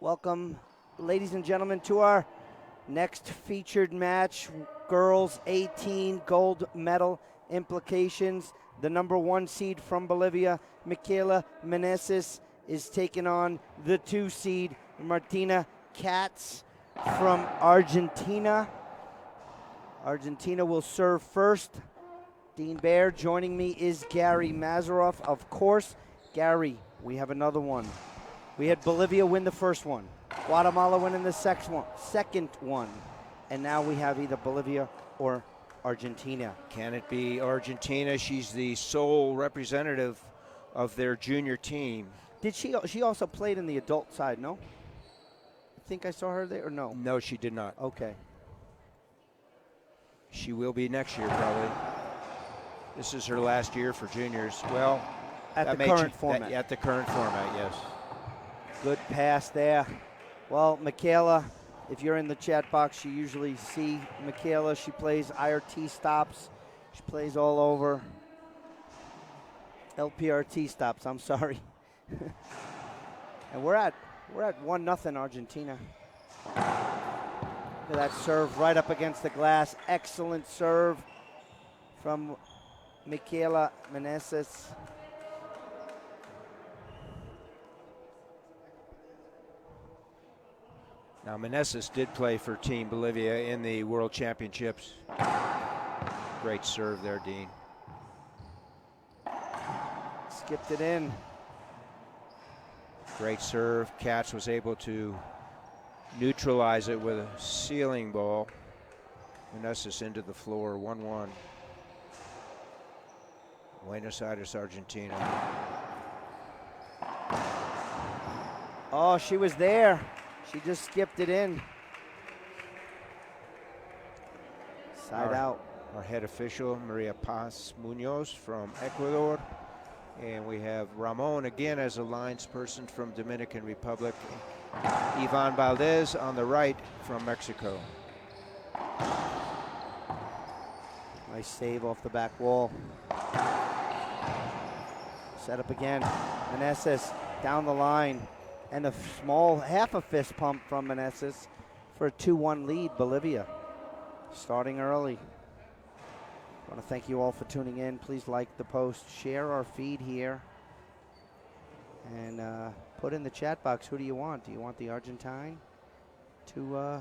Welcome, ladies and gentlemen, to our next featured match. Girls 18 gold medal implications. The #1 seed from Bolivia, Micaela Meneses, is taking on the 2 seed, Martina Katz from Argentina. Argentina will serve first. Dean Baer. Joining me is Gary Mazaroff. Of course, Gary, we have another one. We had Bolivia win the first one, Guatemala winning the second one, and now we have either Bolivia or Argentina. Can it be Argentina? She's the sole representative of their junior team. Did she also played in the adult side, no? I think I saw her there, or no? No, she did not. Okay. She will be next year, probably. This is her last year for juniors. Well, at the current format. At the current format, yes. Good pass there. Well, Micaela, if you're in the chat box, you usually see Micaela. She plays IRT stops. She plays all over. LPRT stops, I'm sorry. And we're at 1-0 Argentina. Look at that serve right up against the glass. Excellent serve from Micaela Meneses. Now, Meneses did play for Team Bolivia in the World Championships. Great serve there, Dean. Skipped it in. Great serve. Katz was able to neutralize it with a ceiling ball. Meneses into the floor, 1-1. Buenos Aires, Argentina. Oh, she was there. She just skipped it in. Side out. Our head official, Maria Paz Munoz from Ecuador. And we have Ramon again as a lines person from Dominican Republic. Ivan Valdez on the right from Mexico. Nice save off the back wall. Set up again. Meneses down the line. And a small half a fist pump from Meneses for a 2-1 lead, Bolivia. Starting early. I want to thank you all for tuning in. Please like the post, share our feed here, and put in the chat box, who do you want? Do you want the Argentine to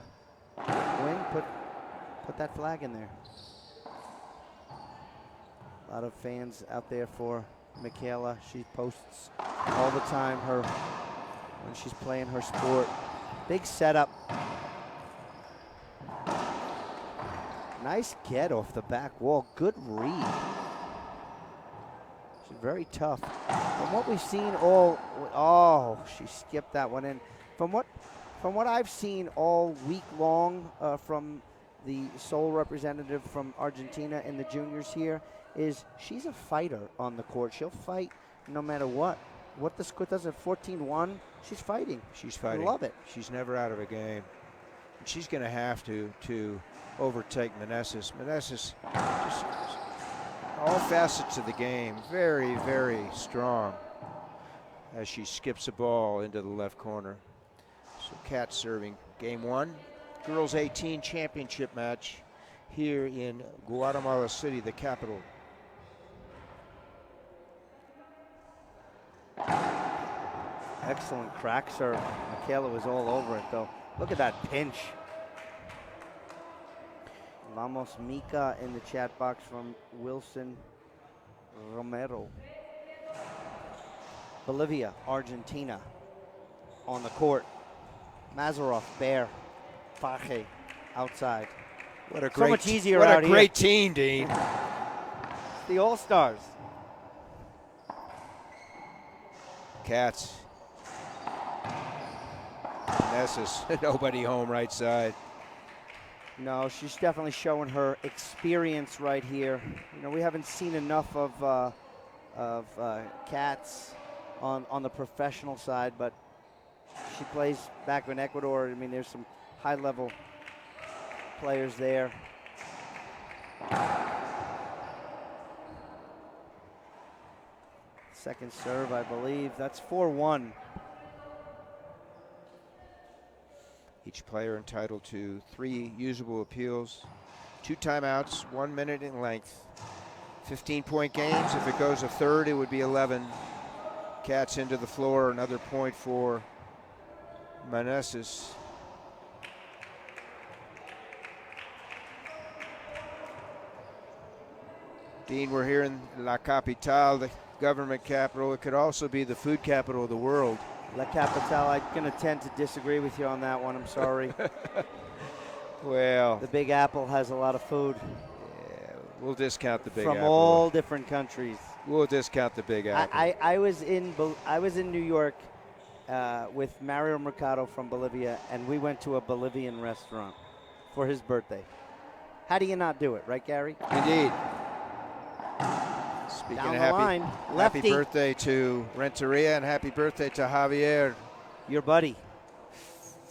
win? Put that flag in there. A lot of fans out there for Micaela. She posts all the time when she's playing her sport. Big setup. Nice get off the back wall. Good read. She's very tough. From what we've seen she skipped that one in. From what I've seen all week long from the sole representative from Argentina in the juniors here is she's a fighter on the court. She'll fight no matter what. What the score does at 14-1, she's fighting. She's fighting. I love it. She's never out of a game. And she's going to have to overtake Meneses. Meneses, just all facets of the game, very, very strong as she skips the ball into the left corner. So Katz serving game 1. Girls 18 championship match here in Guatemala City, the capital. Excellent crack serve. Micaela was all over it, though. Look at that pinch. Vamos Mica in the chat box from Wilson Romero. Bolivia, Argentina on the court. Mazaroff, Baer, Faje outside. What a so much easier out here. What a great team, Dean. The All-Stars. Katz. Meneses, nobody home right side. No, she's definitely showing her experience right here. You know, we haven't seen enough of Katz on the professional side, but she plays back in Ecuador. I mean, there's some high-level players there. Second serve, I believe. That's 4-1. Each player entitled to 3 usable appeals, 2 timeouts, 1 minute in length. 15-point games. If it goes a third, it would be 11. Katz into the floor, another point for Meneses. Dean, we're here in La Capital, the government capital. It could also be the food capital of the world. La Capital, I'm going to tend to disagree with you on that one. I'm sorry. Well, the Big Apple has a lot of food. Yeah, we'll discount the Big From Apple. all different countries. We'll discount the Big Apple. I was in New York with Mario Mercado from Bolivia, and we went to a Bolivian restaurant for his birthday. How do you not do it, right, Gary? Indeed. Speaking Down of the line, happy lefty. birthday to Renteria and happy birthday to Javier. Your buddy.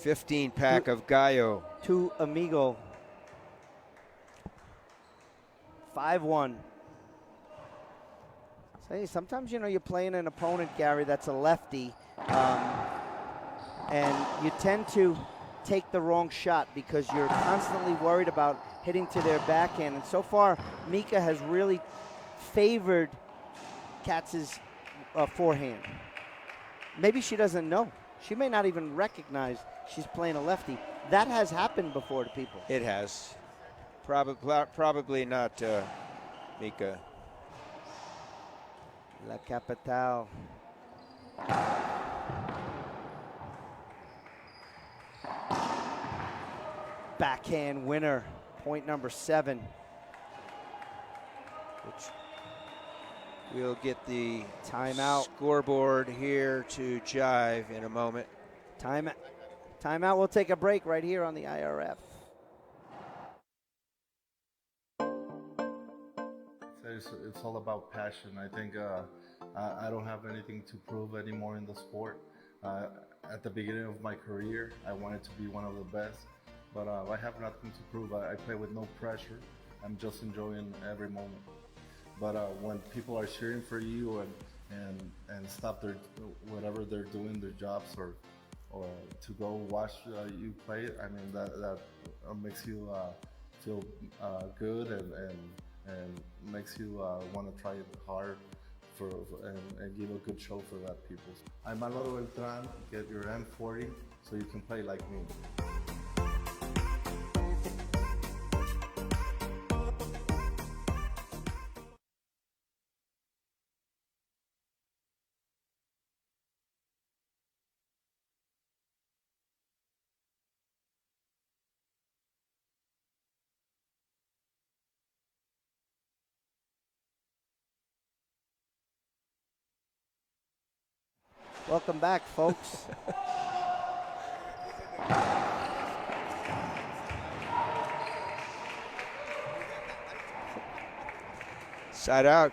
15-pack of Gallo. To Amigo. 5-1. Say, sometimes, you're playing an opponent, Gary, that's a lefty, and you tend to take the wrong shot because you're constantly worried about hitting to their backhand. And so far, Mika has really favored Katz's forehand. Maybe she doesn't know. She may not even recognize she's playing a lefty. That has happened before to people. It has. Probably not Mika. La Capital. Backhand winner, point number 7. Which we'll get the timeout scoreboard here to jive in a moment. Timeout. We'll take a break right here on the IRF. It's all about passion. I think I don't have anything to prove anymore in the sport. At the beginning of my career, I wanted to be one of the best, but I have nothing to prove. I play with no pressure. I'm just enjoying every moment. But when people are cheering for you and stop whatever they're doing, their jobs, or to go watch you play, I mean that makes you feel good and makes you want to try it hard and give a good show for that people. I'm Alvaro Beltran. Get your M40 so you can play like me. Welcome back, folks. Side out.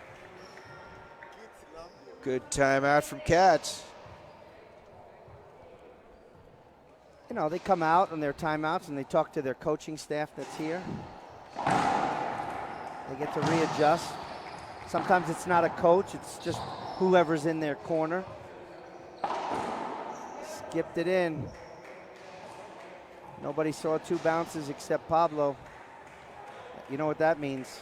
Good timeout from Katz. They come out on their timeouts and they talk to their coaching staff that's here. They get to readjust. Sometimes it's not a coach, it's just whoever's in their corner. Skipped it in. Nobody saw 2 bounces except Pablo. You know what that means?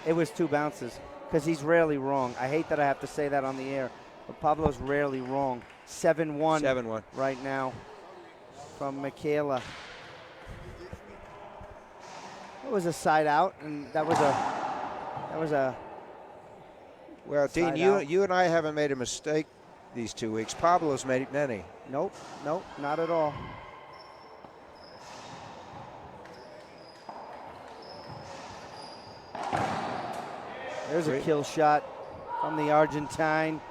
It was 2 bounces because he's rarely wrong. I hate that I have to say that on the air, but Pablo's rarely wrong. 7-1. 7-1 right now from Micaela. It was a side out, and that was a. Well, Dean, you and I haven't made a mistake these 2 weeks. Pablo's made many. Nope, not at all. There's a kill shot from the Argentine.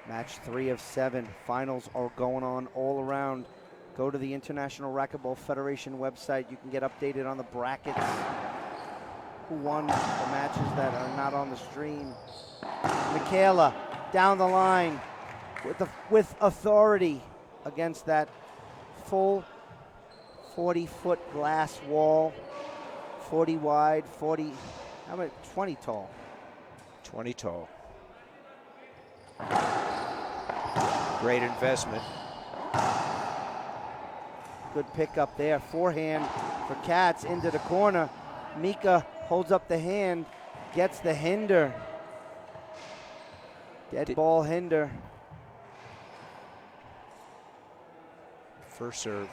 Match 3 of 7. Finals are going on all around. Go to the International Racquetball Federation website. You can get updated on the brackets. Who won the matches that are not on the stream. Micaela down the line with authority against that full 40-foot glass wall. 40 wide, 20 tall. 20 tall. Great investment. Good pickup there. Forehand for Katz into the corner. Mika holds up the hand, gets the hinder. Dead ball hinder. First serve.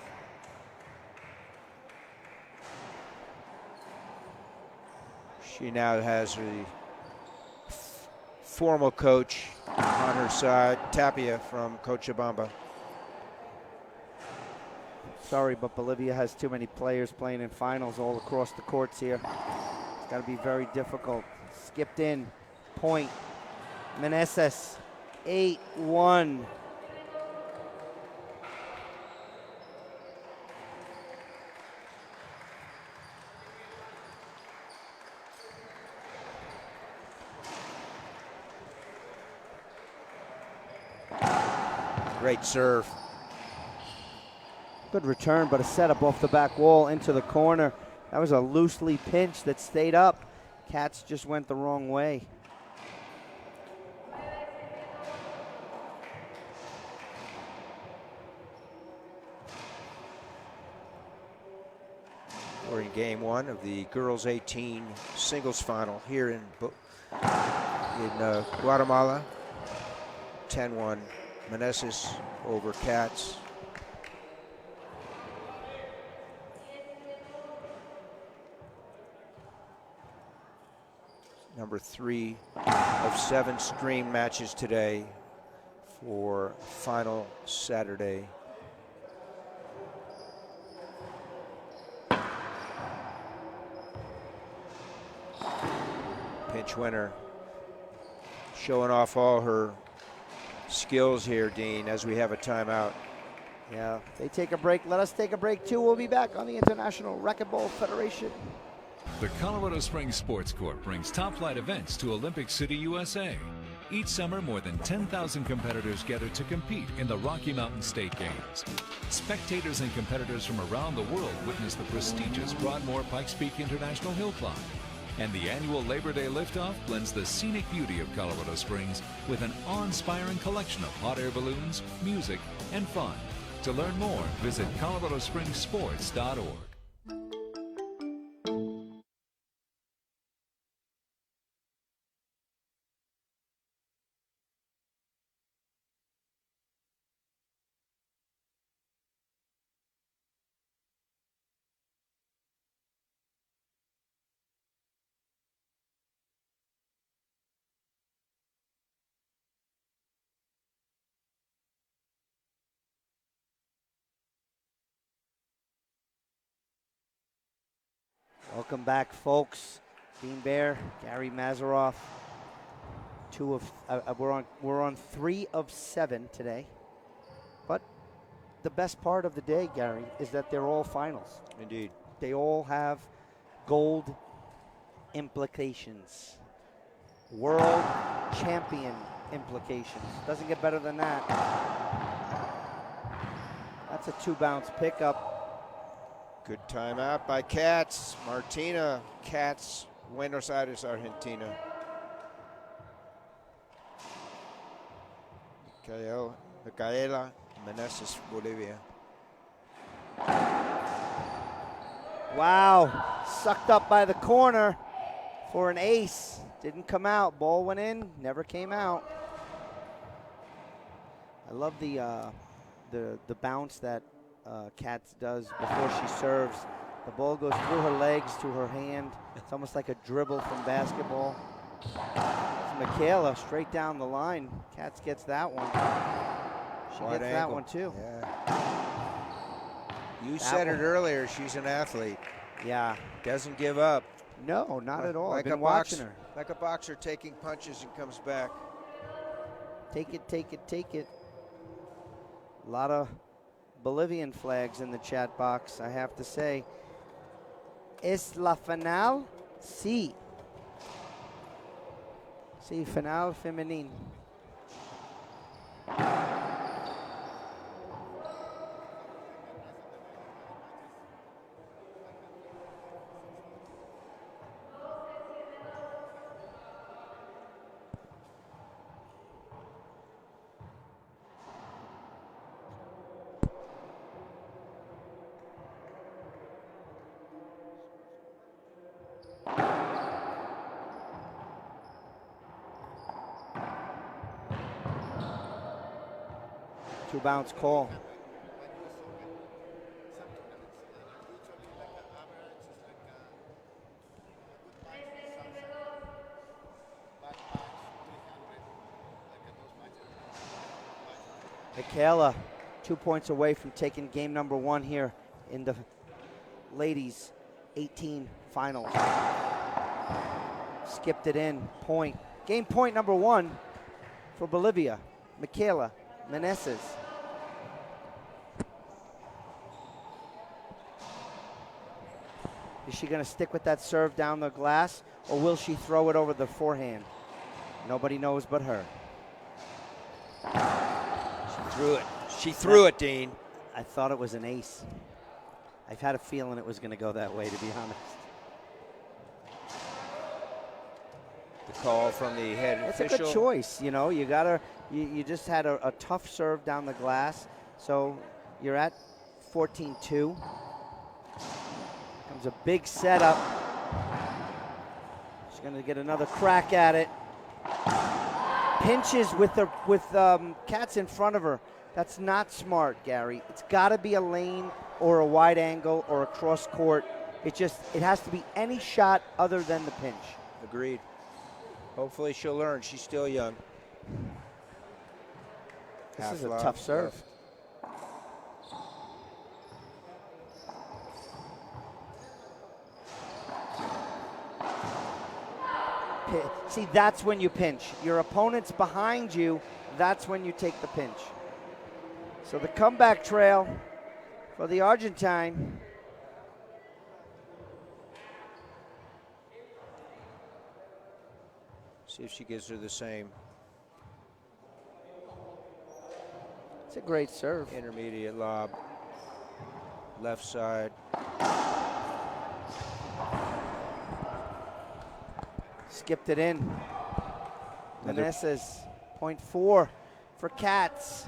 She now has the formal coach on her side, Tapia from Cochabamba. Sorry, but Bolivia has too many players playing in finals all across the courts here. It's got to be very difficult. Skipped in, point. Meneses, 8-1. Great serve. Good return, but a setup off the back wall into the corner. That was a loosely pinch that stayed up. Katz just went the wrong way. We're in game one of the girls 18 singles final here in Guatemala. 10-1 Meneses over Katz. Number 3 of 7 stream matches today for final Saturday. Pinch winner, showing off all her skills here, Dean, as we have a timeout. Yeah, they take a break. Let us take a break too. We'll be back on the International Racquetball Federation. The Colorado Springs Sports Court brings top-flight events to Olympic City, USA. Each summer, more than 10,000 competitors gather to compete in the Rocky Mountain State Games. Spectators and competitors from around the world witness the prestigious Broadmoor Pikes Peak International Hill Climb. And the annual Labor Day liftoff blends the scenic beauty of Colorado Springs with an awe-inspiring collection of hot air balloons, music, and fun. To learn more, visit coloradospringssports.org. Welcome back, folks. Dean Bear, Gary Mazeroff. We're on 3 of 7 today. But the best part of the day, Gary, is that they're all finals. Indeed. They all have gold implications. World champion implications. Doesn't get better than that. That's a 2-bounce pickup. Good timeout by Katz. Martina, Katz, Buenos Aires, Argentina. Micaela, Meneses, Bolivia. Wow, sucked up by the corner for an ace. Didn't come out. Ball went in, never came out. I love the bounce that Katz does before she serves. The ball goes through her legs to her hand. It's almost like a dribble from basketball. It's Micaela straight down the line. Katz gets that one. She Wide gets ankle. that one too. Yeah. You said it earlier, she's an athlete. Yeah. Doesn't give up. No, not at all. Like I've been a watching her. Like a boxer taking punches and comes back. Take it, take it, take it. A lot of Bolivian flags in the chat box, I have to say. Es la final? Sí. Sí, final femenil. Two bounce call. Micaela, 2 points away from taking game number 1 here in the ladies 18 finals. Skipped it in, point. Game point number 1 for Bolivia. Micaela Meneses. Is she going to stick with that serve down the glass, or will she throw it over the forehand? Nobody knows but her. She threw it. She threw it, Dean. I thought it was an ace. I've had a feeling it was going to go that way, to be honest. The call from the head official. It's a good choice, you know. You just had a tough serve down the glass, so you're at 14-2. Comes a big setup. She's going to get another crack at it. Pinches with Katz in front of her. That's not smart, Gary. It's got to be a lane or a wide angle or a cross court. It has to be any shot other than the pinch. Agreed. Hopefully she'll learn. She's still young. This is a tough serve. See, that's when you pinch. Your opponent's behind you. That's when you take the pinch. So the comeback trail for the Argentine. See if she gives her the same. It's a great serve. Intermediate lob. Left side. Skipped it in. Meneses, 0.4 for Katz.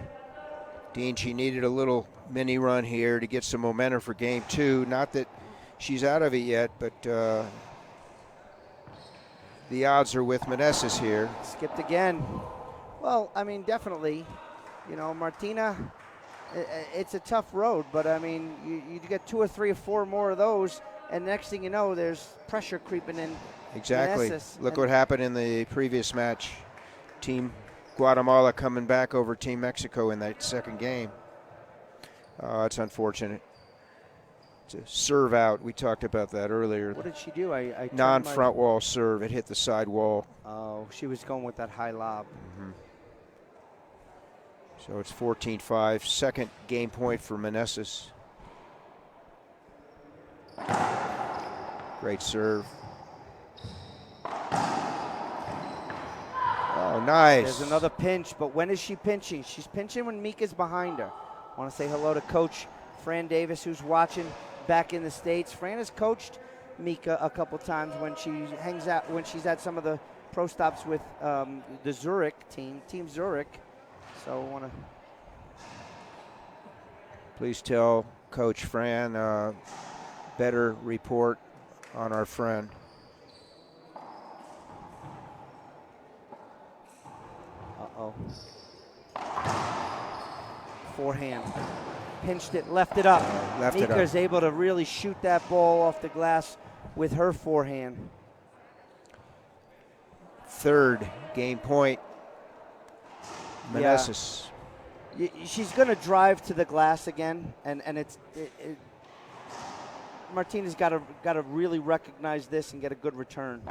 Dean, she needed a little mini run here to get some momentum for game 2. Not that she's out of it yet, but the odds are with Meneses here. Skipped again. Well, I mean, definitely. You know, Martina, it's a tough road, but I mean, you get 2 or 3 or 4 more of those, and next thing you know, there's pressure creeping in. Exactly. Meneses. Look what happened in the previous match. Team Guatemala coming back over Team Mexico in that second game. It's unfortunate. It's a serve out. We talked about that earlier. What did she do? I non-front wall serve. It hit the side wall. Oh, she was going with that high lob. Mm-hmm. So it's 14-5. Second game point for Meneses. Great serve. Oh, nice. There's another pinch, but when is she pinching? She's pinching when Mika's behind her. I want to say hello to Coach Fran Davis, who's watching back in the States. Fran has coached Mika a couple times when she hangs out, when she's at some of the pro stops with the Zurich team, Team Zurich. So I want to. Please tell Coach Fran better report on our friend. Uh-oh. Forehand. Pinched it, left it up. Mika's able to really shoot that ball off the glass with her forehand. Third game point. Meneses. Yeah. She's going to drive to the glass again, and Martina's got to really recognize this and get a good return.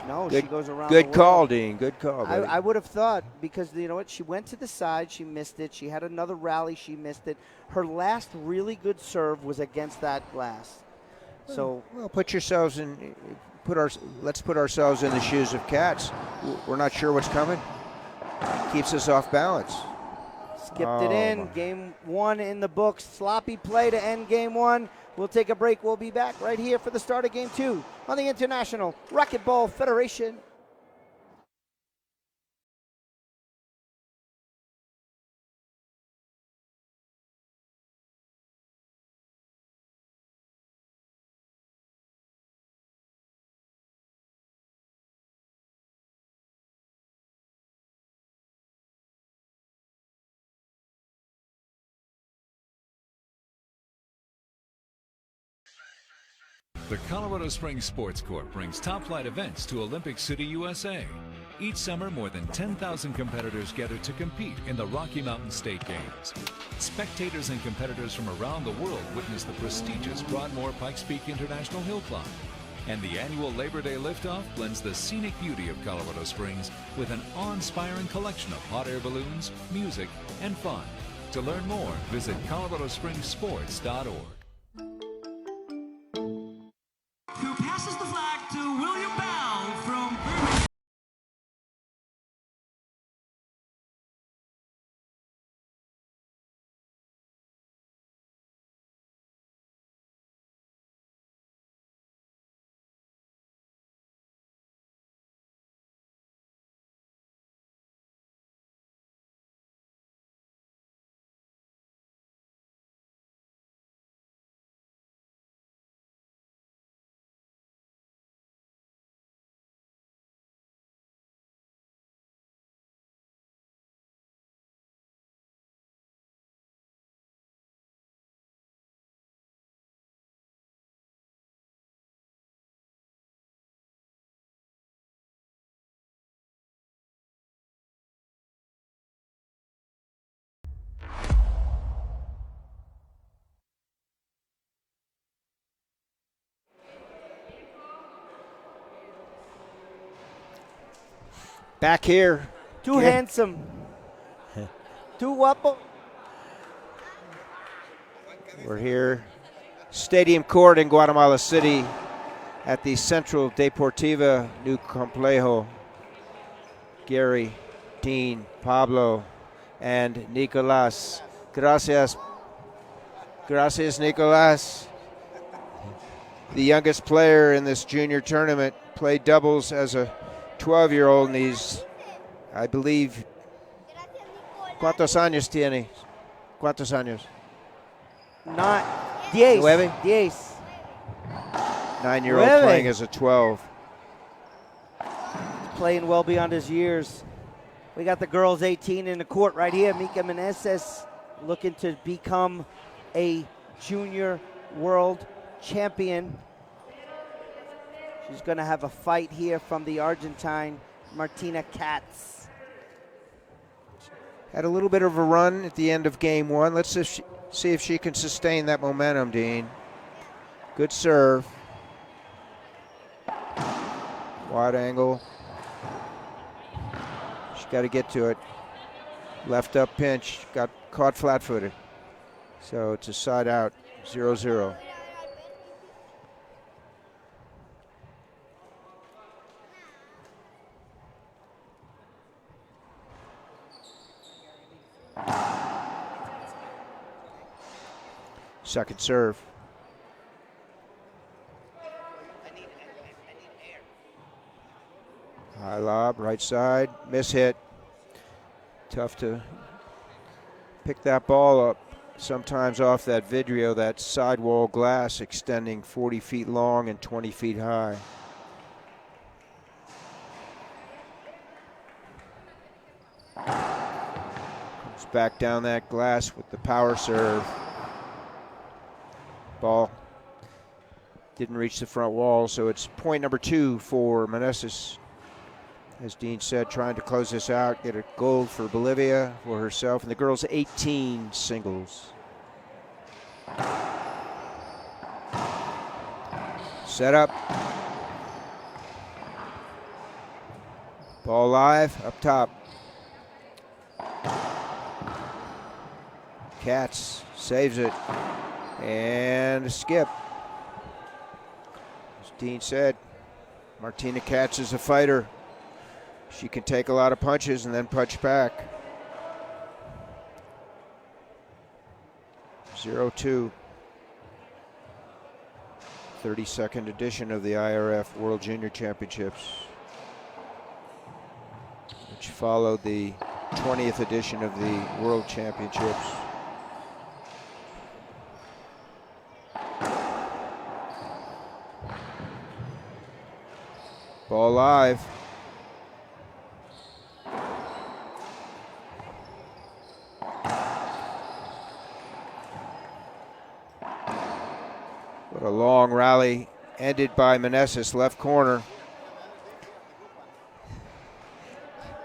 No, she goes around. Good call, Dean. Good call. I would have thought, because you know what? She went to the side. She missed it. She had another rally. She missed it. Her last really good serve was against that glass. So well, let's put ourselves in the shoes of Katz. We're not sure what's coming. Keeps us off balance. Skipped it in. Game 1 in the books. Sloppy play to end game 1. We'll take a break. We'll be back right here for the start of game 2 on the International Racquetball Federation. The Colorado Springs Sports Corp brings top-flight events to Olympic City, USA. Each summer, more than 10,000 competitors gather to compete in the Rocky Mountain State Games. Spectators and competitors from around the world witness the prestigious Broadmoor Pikes Peak International Hill Climb. And the annual Labor Day liftoff blends the scenic beauty of Colorado Springs with an awe-inspiring collection of hot air balloons, music, and fun. To learn more, visit coloradospringssports.org. Who passes the flag to William Bell from Birmingham. Back here. Too Again. handsome. Too guapo. We're here, Stadium Court in Guatemala City at the Central Deportiva New Complejo. Gary, Dean, Pablo, and Nicolas. Gracias. Gracias, Nicolas. The youngest player in this junior tournament, played doubles as a 12-year-old, and he's, I believe, ¿cuántos años tiene? ¿Cuántos años? Not 10. Nueve? 10. 9-year-old Nueve. playing as a 12. Playing well beyond his years. We got the girls 18 in the court right here. Meneses looking to become a junior world champion. She's going to have a fight here from the Argentine, Martina Katz. Had a little bit of a run at the end of game one. Let's see if she can sustain that momentum, Dean. Good serve. Wide angle. She's got to get to it. Left up pinch. Got caught flat-footed. So it's a side out, 0-0. Second serve. High lob, right side, miss hit. Tough to pick that ball up. Sometimes off that vidrio, that sidewall glass extending 40 feet long and 20 feet high. Comes back down that glass with the power serve. Ball didn't reach the front wall, so it's point number 2 for Meneses. As Dean said, trying to close this out, get a gold for Bolivia, for herself, and the girls 18 singles. Set up. Ball live, up top. Katz saves it. And a skip. As Dean said, Martina Katz is a fighter. She can take a lot of punches and then punch back. 0-2. 32nd edition of the IRF World Junior Championships, which followed the 20th edition of the World Championships. Ball live. What a long rally ended by Meneses, left corner.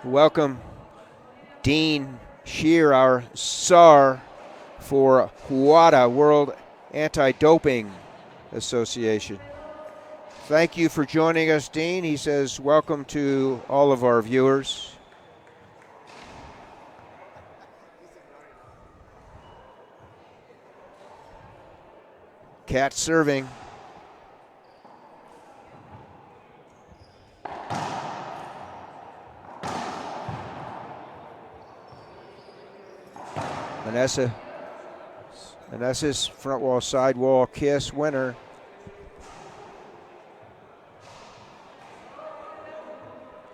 Welcome Dean Shear, our SAR for WADA, World Anti-Doping Association. Thank you for joining us, Dean. He says, welcome to all of our viewers. Katz serving. Meneses front wall, side wall, kiss, winner.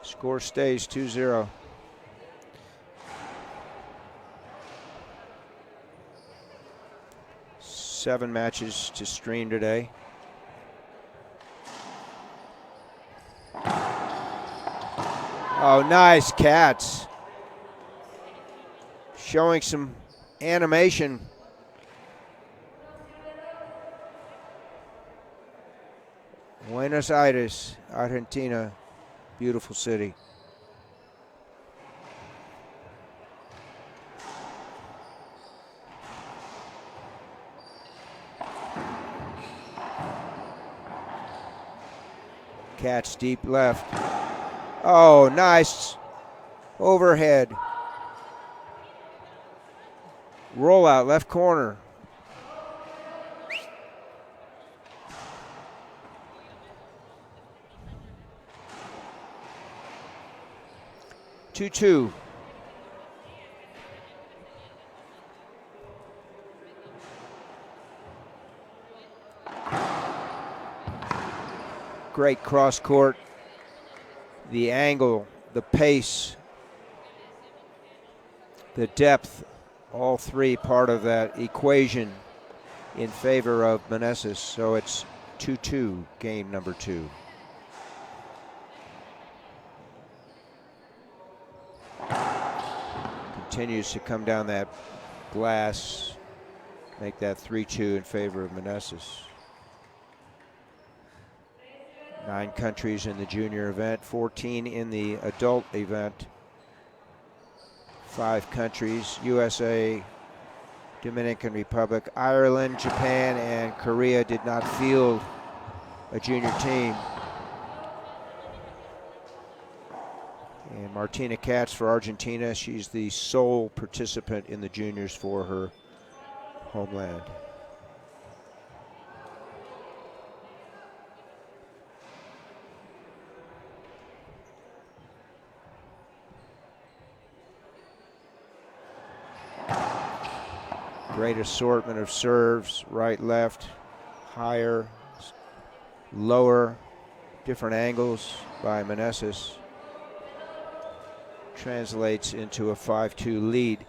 Score stays 2-0. Seven matches to stream today. Oh, nice, Katz. Showing some animation. Buenos Aires, Argentina, beautiful city. Katz deep left. Oh, nice overhead. Rollout, left corner. Two. Great cross court. The angle, the pace, the depth, all three part of that equation in favor of Meneses. So it's 2-2, game number 2. Continues to come down that glass, make that 3-2 in favor of Meneses. 9 countries in the junior event, 14 in the adult event. 5 countries, USA, Dominican Republic, Ireland, Japan, and Korea did not field a junior team. And Martina Katz for Argentina, she's the sole participant in the juniors for her homeland. Great assortment of serves, right, left, higher, lower, different angles by Meneses. Translates into a 5-2 lead.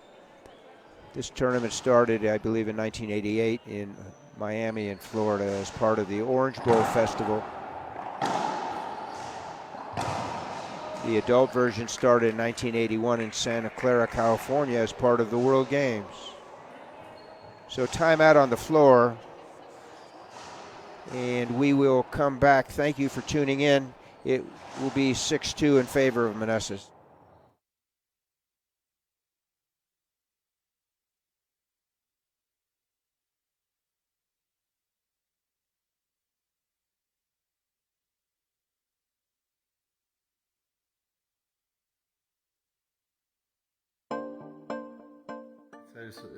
This tournament started, I believe, in 1988 in Miami in Florida as part of the Orange Bowl Festival. The adult version started in 1981 in Santa Clara, California as part of the World Games. So timeout on the floor, and we will come back. Thank you for tuning in. It will be 6-2 in favor of Meneses.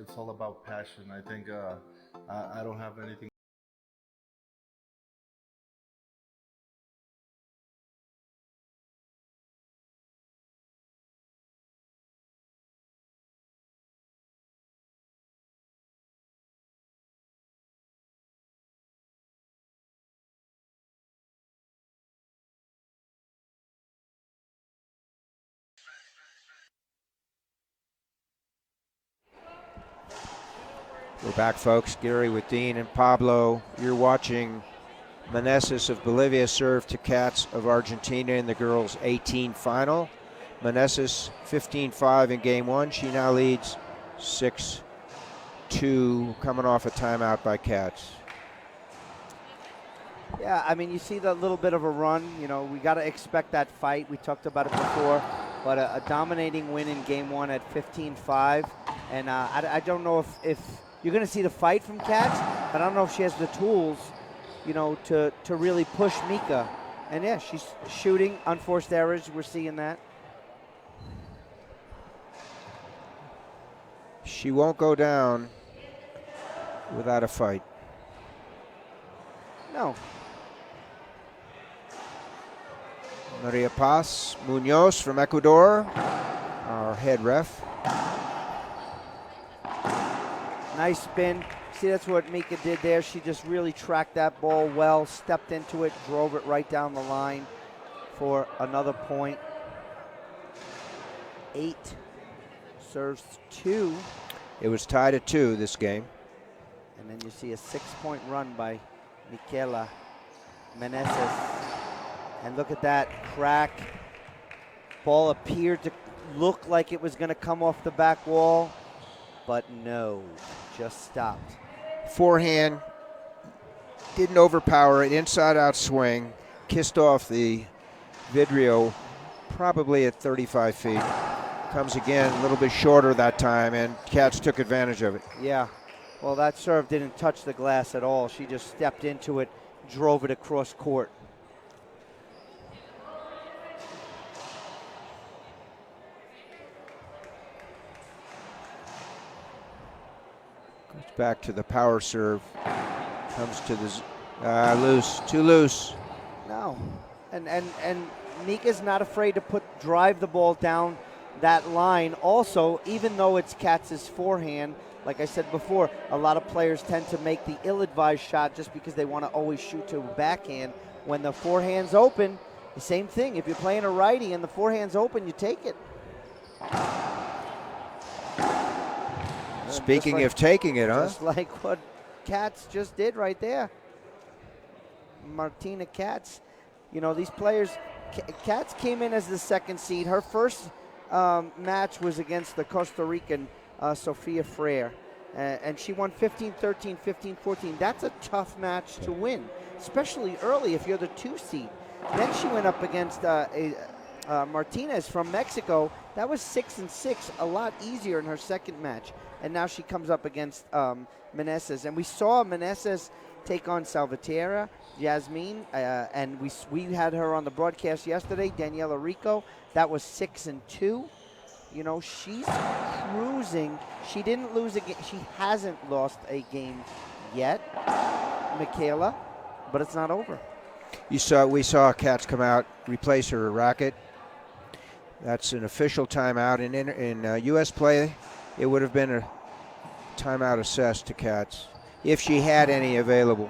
It's all about passion. I think I don't have anything. We're back, folks. Gary with Dean and Pablo. You're watching Meneses of Bolivia serve to Katz of Argentina in the girls' 18 final. Meneses 15-5 in game 1. She now leads 6-2, coming off a timeout by Katz. Yeah, I mean, you see the little bit of a run. You know, we got to expect that fight. We talked about it before. But a dominating win in game one at 15-5. And I don't know if you're going to see the fight from Katz, but I don't know if she has the tools, you know, to really push Mika. And, yeah, she's shooting unforced errors. We're seeing that. She won't go down without a fight. No. Maria Paz Munoz from Ecuador, our head ref. Nice spin. See, that's what Mika did there. She just really tracked that ball well, stepped into it, drove it right down the line for another point. 8 serves 2. It was tied at 2 this game. And then you see a 6-point run by Micaela Meneses. And look at that crack. Ball appeared to look like it was going to come off the back wall, but no, just stopped. Forehand, didn't overpower it, inside-out swing, kissed off the vidrio, probably at 35 feet. Comes again, a little bit shorter that time, and Katz took advantage of it. Yeah, well, that serve didn't touch the glass at all. She just stepped into it, drove it across court. Goes back to the power serve. Comes to the loose, too loose. No, and Mika's not afraid to drive the ball down that line. Also, even though it's Katz's forehand, like I said before, a lot of players tend to make the ill-advised shot just because they want to always shoot to a backhand. When the forehand's open, the same thing. If you're playing a righty and the forehand's open, you take it. Speaking of taking it, huh? Just like what Katz just did right there. Martina Katz. You know, these players, Katz came in as the second seed. Her first match was against the Costa Rican Sofia Freire. And she won 15-13, 15-14. That's a tough match to win, especially early if you're the 2 seed. Then she went up against Martinez from Mexico. That was 6-6, a lot easier in her second match. And now she comes up against Meneses. And we saw Meneses take on Salvatierra, Yasmin, and we had her on the broadcast yesterday, Daniela Rico. That was 6-2. You know, she's cruising. She didn't lose a game. She hasn't lost a game yet, Micaela, but it's not over. We saw Katz come out, replace her racket. That's an official timeout. In U.S. play, it would have been a timeout assessed to Katz if she had any available.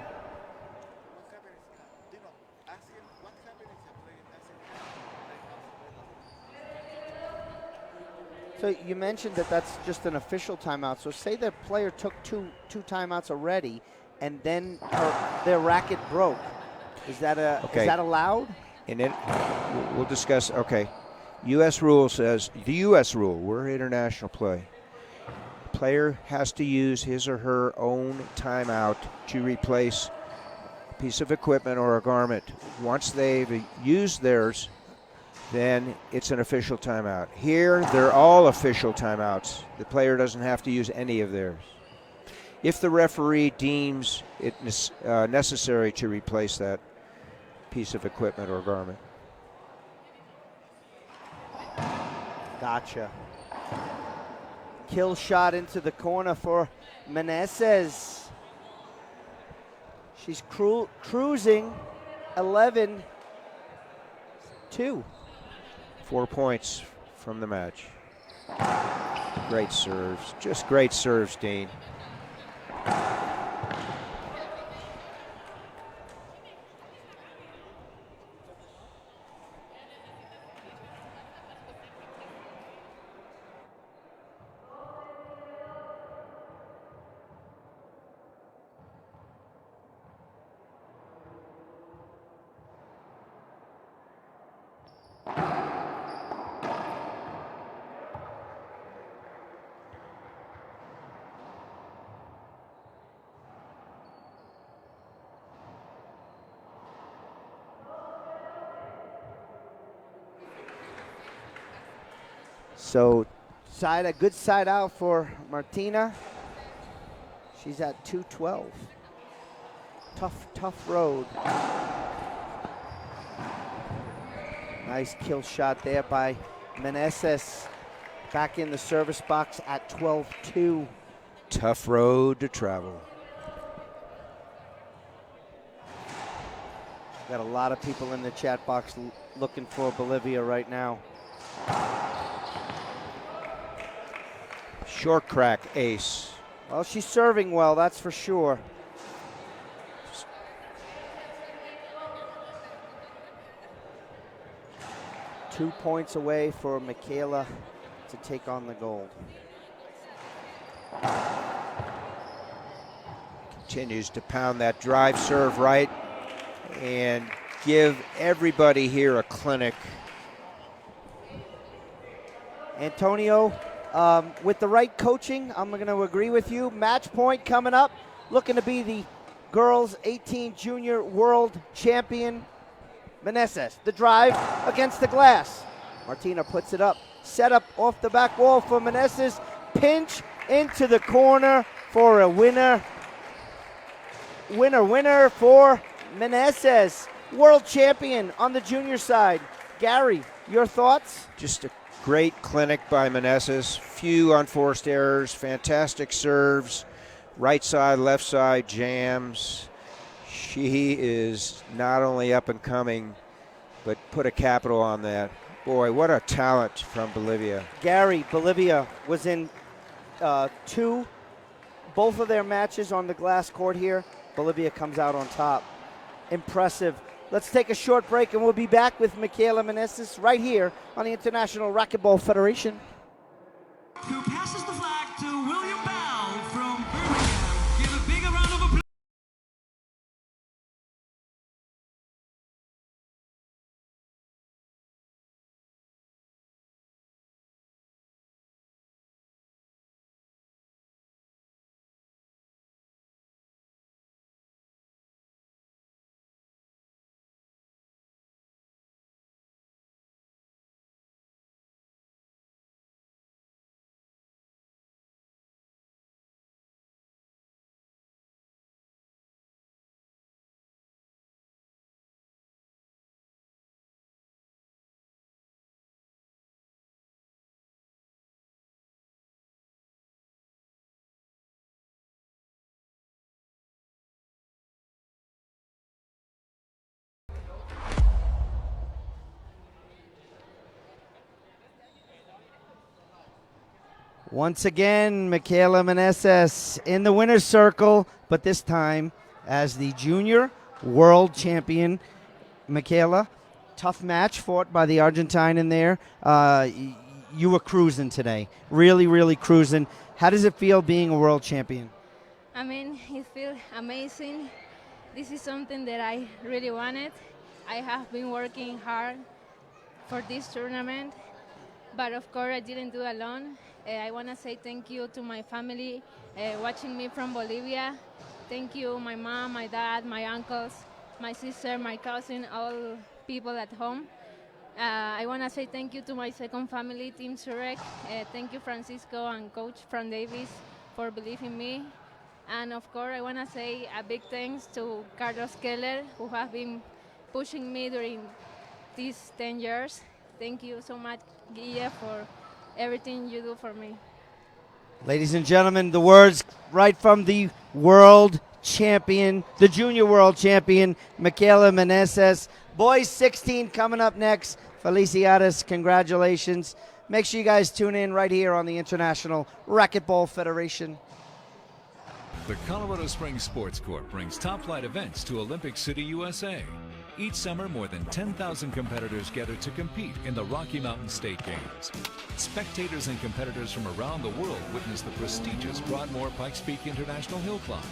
So you mentioned that that's just an official timeout. So say the player took two timeouts already, and then their racket broke. Is that allowed? And then we'll discuss. Okay, U.S. rule says the U.S. rule. We're international play. Player has to use his or her own timeout to replace a piece of equipment or a garment. Once they've used theirs, then it's an official timeout. Here, they're all official timeouts. The player doesn't have to use any of theirs. If the referee deems it necessary to replace that piece of equipment or garment. Gotcha. Kill shot into the corner for Meneses. She's cruising 11-2. 4 points from the match. Great serves. Just great serves, Dean. So a good side out for Martina. She's at 212. Tough road. Nice kill shot there by Meneses. Back in the service box at 12-2. Tough road to travel. Got a lot of people in the chat box looking for Bolivia right now. Short crack ace. Well, she's serving well, that's for sure. Two points away for Micaela to take on the gold. Continues to pound that drive serve right and give everybody here a clinic. Antonio, with the right coaching, I'm going to agree with you. Match point coming up, looking to be the girls 18 junior world champion. Meneses, the drive against the glass. Martina puts it up. Set up off the back wall for Meneses. Pinch into the corner for a winner. Winner for Meneses. World champion on the junior side. Gary, your thoughts? Just a great clinic by Meneses. Few unforced errors. Fantastic serves. Right side, left side jams. She is not only up and coming, but put a capital on that. Boy, what a talent from Bolivia. Gary, Bolivia was in both of their matches on the glass court here. Bolivia comes out on top. Impressive. Let's take a short break and we'll be back with Micaela Meneses right here on the International Racquetball Federation. Who passes the flag to William Bell from Birmingham. Give a big round of applause. Once again, Micaela Meneses in the winner's circle, but this time as the junior world champion. Micaela, tough match fought by the Argentine in there. You were cruising today, really cruising. How does it feel being a world champion? I mean, it feels amazing. This is something that I really wanted. I have been working hard for this tournament, but of course I didn't do it alone. I want to say thank you to my family watching me from Bolivia. Thank you, my mom, my dad, my uncles, my sister, my cousin, all people at home. I want to say thank you to my second family, Team Zurich. Thank you, Francisco and Coach Fran Davis, for believing in me. And of course, I want to say a big thanks to Carlos Keller, who have been pushing me during these 10 years. Thank you so much, Guille, for everything you do for me. Ladies and gentlemen, the words right from the world champion, the junior world champion, Micaela Meneses. Boys 16 coming up next. Felicidades, congratulations. Make sure you guys tune in right here on the International Racquetball Federation. The Colorado Springs Sports Court brings top-flight events to Olympic City, USA. Each summer, more than 10,000 competitors gather to compete in the Rocky Mountain State Games. Spectators and competitors from around the world witness the prestigious Broadmoor Pikes Peak International Hill Climb.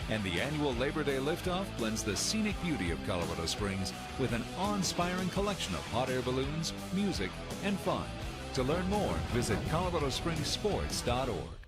And the annual Labor Day liftoff blends the scenic beauty of Colorado Springs with an awe-inspiring collection of hot air balloons, music, and fun. To learn more, visit coloradospringssports.org.